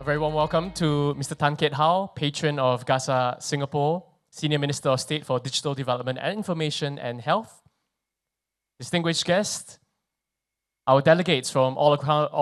very warm welcome to Mr. Tan Kiet Hao, patron of GASS Singapore, Senior Minister of State for Digital Development and Information and Health. Distinguished guests, our delegates from all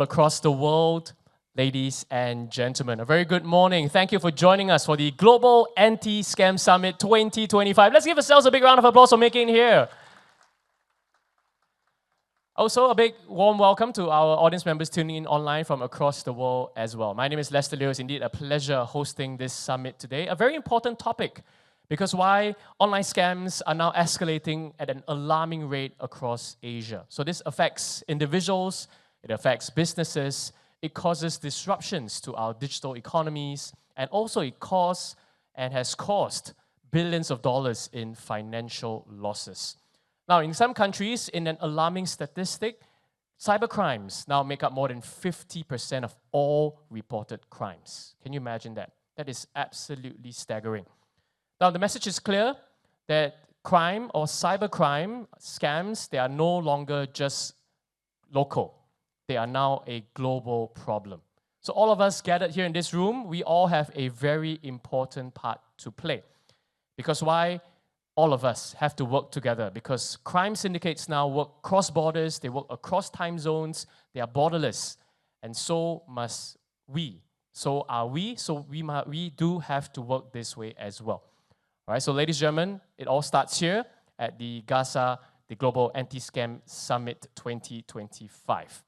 across the world, ladies and gentlemen, a very good morning. Thank you for joining us for the Global Anti-Scam Summit 2025. Let's give ourselves a big round of applause for making it here. Also, a big warm welcome to our audience members tuning in online from across the world as well. My name is Lester Liu. It's indeed a pleasure hosting this summit today. A very important topic, because why online scams are now escalating at an alarming rate across Asia. So this affects individuals, it affects businesses, it causes disruptions to our digital economies, and also it caused and has caused billions of dollars in financial losses. Now, in some countries, in an alarming statistic, cybercrimes now make up more than 50% of all reported crimes. Can you imagine that? That is absolutely staggering. Now, the message is clear that crime or cybercrime scams, they are no longer just local. They are now a global problem. So all of us gathered here in this room, we all have a very important part to play. Because why? All of us have to work together, because crime syndicates now work cross borders, they work across time zones, they are borderless, and so must we. So are we, so we do have to work this way as well. All right, so ladies and gentlemen, it all starts here at the GASS, the Global Anti-Scam Summit 2025.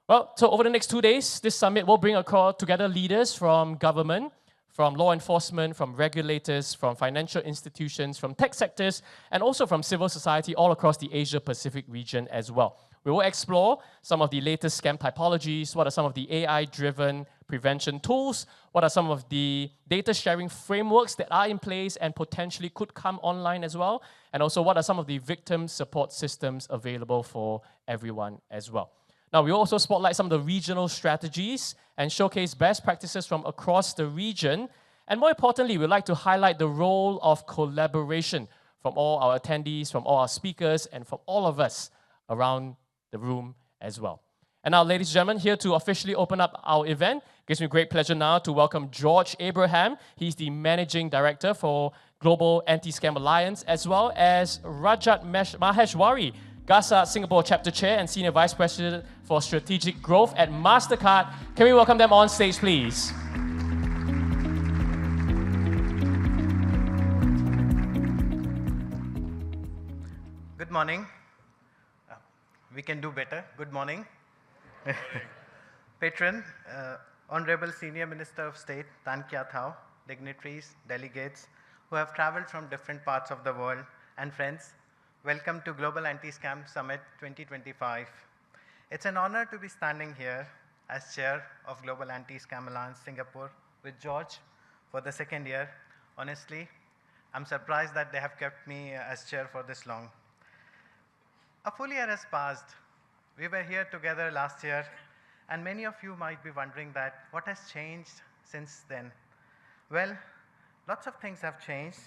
Well, so over the next 2 days, this summit will bring together leaders from government, from law enforcement, from regulators, from financial institutions, from tech sectors, and also from civil society all across the Asia-Pacific region as well. We will explore some of the latest scam typologies, what are some of the AI-driven prevention tools, what are some of the data sharing frameworks that are in place and potentially could come online as well, and also what are some of the victim support systems available for everyone as well. Now, we also spotlight some of the regional strategies and showcase best practices from across the region. And more importantly, we'd like to highlight the role of collaboration from all our attendees, from all our speakers, and from all of us around the room as well. And now, ladies and gentlemen, here to officially open up our event, it gives me great pleasure now to welcome George Abraham. He's the Managing Director for Global Anti-Scam Alliance, as well as Rajat Maheshwari, GASS Singapore Chapter Chair and Senior Vice President for Strategic Growth at MasterCard. Can we welcome them on stage, please? Good morning. We can do better. Good morning. Patron, Honorable Senior Minister of State, Tan Kiet Hao, dignitaries, delegates who have traveled from different parts of the world, and friends, welcome to Global Anti-Scam Summit 2025. It's an honor to be standing here as Chair of Global Anti-Scam Alliance Singapore with George for the second year. Honestly, I'm surprised that they have kept me as Chair for this long. A full year has passed. We were here together last year, and many of you might be wondering that what has changed since then? Well, lots of things have changed.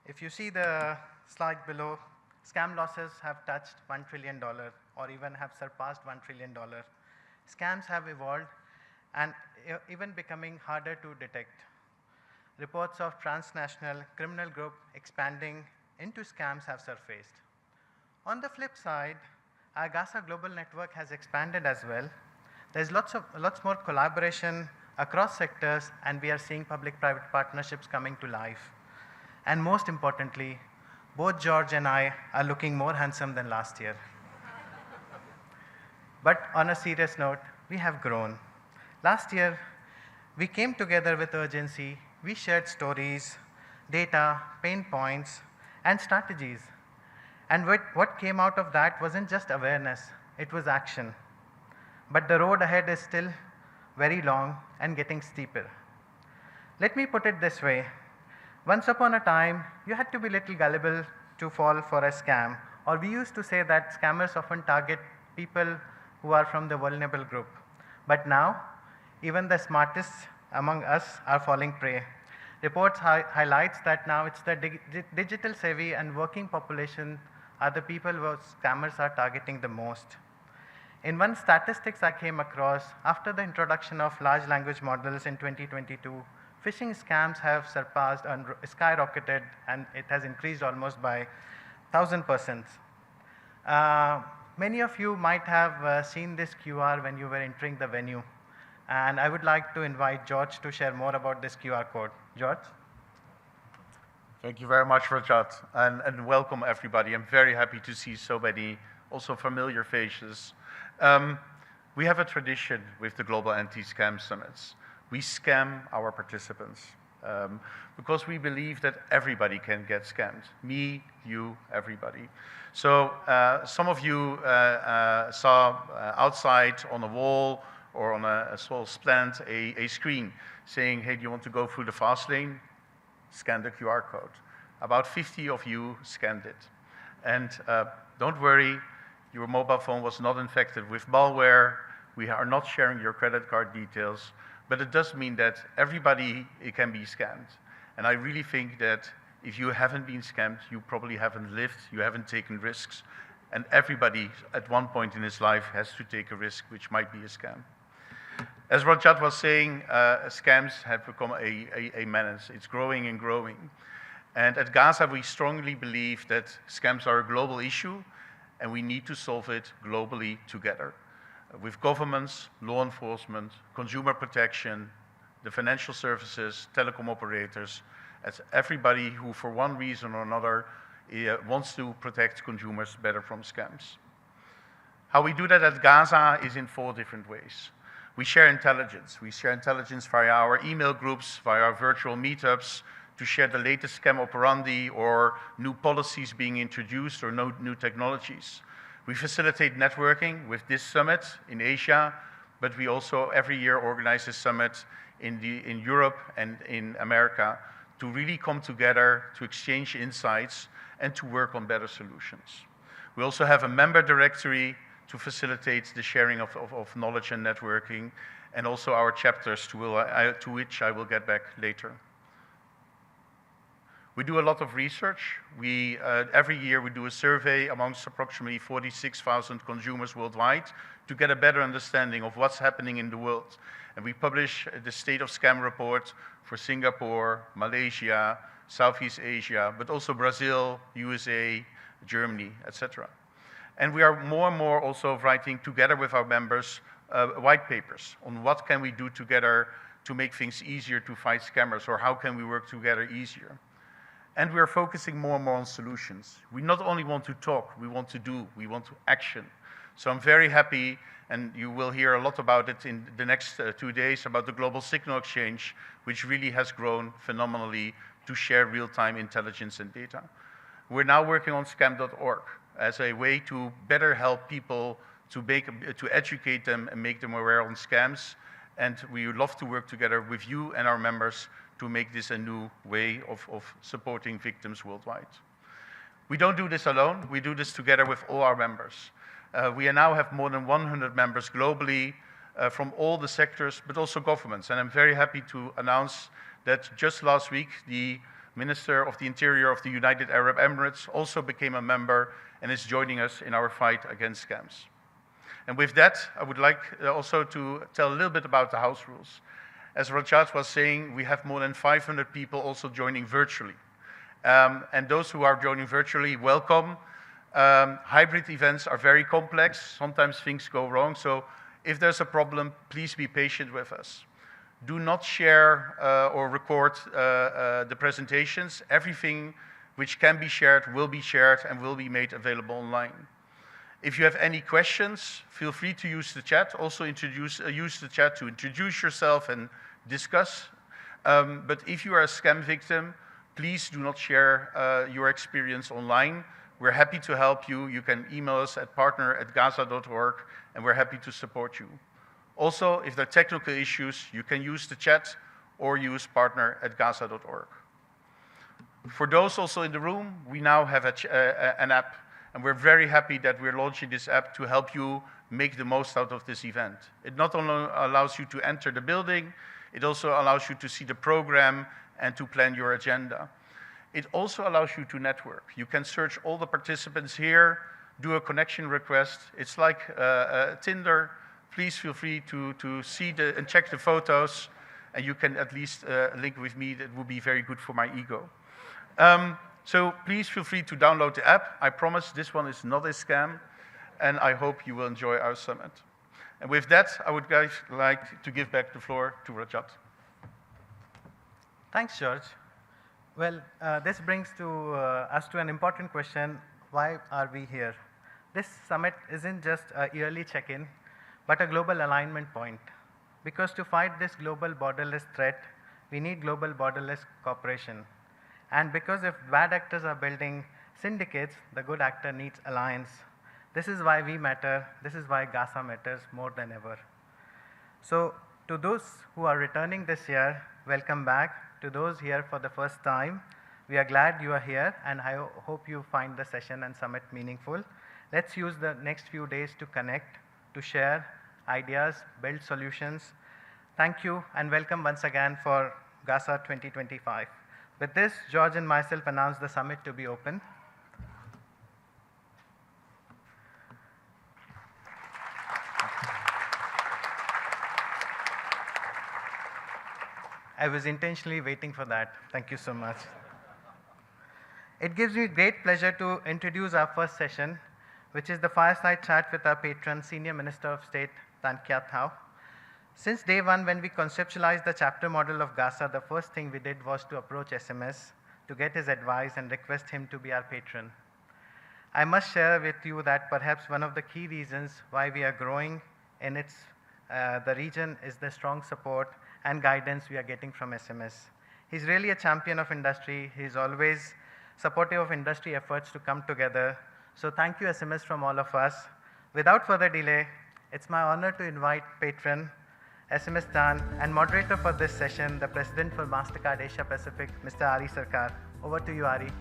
If you see the slide below, scam losses have touched $1 trillion or even have surpassed $1 trillion. Scams have evolved and even becoming harder to detect. Reports of transnational criminal group expanding into scams have surfaced. On the flip side, our GASS global network has expanded as well. There's lots more collaboration across sectors, and we are seeing public-private partnerships coming to life. And most importantly, both George and I are looking more handsome than last year. But on a serious note, we have grown. Last year, we came together with urgency. We shared stories, data, pain points, and strategies. And what came out of that wasn't just awareness, it was action. But the road ahead is still very long and getting steeper. Let me put it this way. Once upon a time, you had to be little gullible to fall for a scam, or we used to say that scammers often target people who are from the vulnerable group. But now, even the smartest among us are falling prey. Reports highlights that now it's the digital savvy and working population are the people who scammers are targeting the most. In one statistics I came across, after the introduction of large language models in 2022, phishing scams have surpassed and skyrocketed, and it has increased almost by 1000%. Many of you might have seen this QR when you were entering the venue. And I would like to invite George to share more about this QR code. George? Thank you very much, Rajat, and welcome everybody. I'm very happy to see so many also familiar faces. We have a tradition with the Global Anti-Scam Summits. We scam our participants because we believe that everybody can get scammed. Me, you, everybody. So some of you saw outside on a wall or on a small stand a screen saying, hey, do you want to go through the fast lane? Scan the QR code. About 50 of you scanned it. And don't worry, your mobile phone was not infected with malware. We are not sharing your credit card details. But it does mean that everybody can be scammed. And I really think that if you haven't been scammed, you probably haven't lived, you haven't taken risks. And everybody at one point in his life has to take a risk, which might be a scam. As Rajat was saying, scams have become a menace. It's growing and growing. And at GASS, we strongly believe that scams are a global issue, and we need to solve it globally together. With governments, law enforcement, consumer protection, the financial services, telecom operators, as everybody who for one reason or another wants to protect consumers better from scams. How we do that at GASS is in 4 different ways. We share intelligence. We share intelligence via our email groups, via our virtual meetups, to share the latest scam operandi or new policies being introduced or new technologies. We facilitate networking with this summit in Asia, but we also every year organize a summit in Europe and in America to really come together, to exchange insights, and to work on better solutions. We also have a member directory to facilitate the sharing of knowledge and networking, and also our chapters to which I will get back later. We do a lot of research. Every year we do a survey amongst approximately 46,000 consumers worldwide to get a better understanding of what's happening in the world. And we publish the State of Scam report for Singapore, Malaysia, Southeast Asia, but also Brazil, USA, Germany, etc. And we are more and more also writing together with our members white papers on what can we do together to make things easier to fight scammers, or how can we work together easier. And we are focusing more and more on solutions. We not only want to talk, we want to do, we want to action. So I'm very happy, and you will hear a lot about it in the next 2 days, about the Global Signal Exchange, which really has grown phenomenally to share real-time intelligence and data. We're now working on scam.org as a way to better help people to educate them and make them aware on scams. And we would love to work together with you and our members to make this a new way of supporting victims worldwide. We don't do this alone. We do this together with all our members. We now have more than 100 members globally from all the sectors, but also governments. And I'm very happy to announce that just last week, the Minister of the Interior of the United Arab Emirates also became a member and is joining us in our fight against scams. And with that, I would like also to tell a little bit about the house rules. As Rajat was saying, we have more than 500 people also joining virtually. And those who are joining virtually, welcome. Hybrid events are very complex. Sometimes things go wrong. So if there's a problem, please be patient with us. Do not share or record the presentations. Everything which can be shared will be shared and will be made available online. If you have any questions, feel free to use the chat. Also use the chat to introduce yourself and discuss. But if you are a scam victim, please do not share your experience online. We're happy to help you. You can email us at partner@gaza.org, and we're happy to support you. Also, if there are technical issues, you can use the chat or use partner@gaza.org. For those also in the room, we now have an app, and we're very happy that we're launching this app to help you make the most out of this event. It not only allows you to enter the building, it also allows you to see the program and to plan your agenda. It also allows you to network. You can search all the participants here do a connection request. It's like Tinder. Please feel free to see and check the photos, and you can at least link with me. That would be very good for my ego. So please feel free to download the app. I promise this one is not a scam, and I hope you will enjoy our summit. And with that, I would like to give back the floor to Rajat. Thanks, George. Well, this brings us to an important question: why are we here? This summit isn't just a yearly check-in, but a global alignment point. Because to fight this global borderless threat, we need global borderless cooperation. And because if bad actors are building syndicates, the good actor needs alliance. This is why we matter. This is why GASS matters more than ever. So to those who are returning this year, welcome back. To those here for the first time, we are glad you are here, and I hope you find the session and summit meaningful. Let's use the next few days to connect, to share ideas, build solutions. Thank you, and welcome once again for GASS 2025. With this, George and myself announce the summit to be open. I was intentionally waiting for that. Thank you so much. It gives me great pleasure to introduce our first session, which is the fireside chat with our patron, Senior Minister of State, Tan Kya Thao. Since day one, when we conceptualized the chapter model of GASS, the first thing we did was to approach SMS to get his advice and request him to be our patron. I must share with you that perhaps one of the key reasons why we are growing in the region is the strong support and guidance we are getting from SMS. He's really a champion of industry. He's always supportive of industry efforts to come together. So thank you, SMS, from all of us. Without further delay, it's my honor to invite patron, SMS Tan, and moderator for this session, the President for MasterCard Asia Pacific, Mr. Ari Sarkar. Over to you, Ari.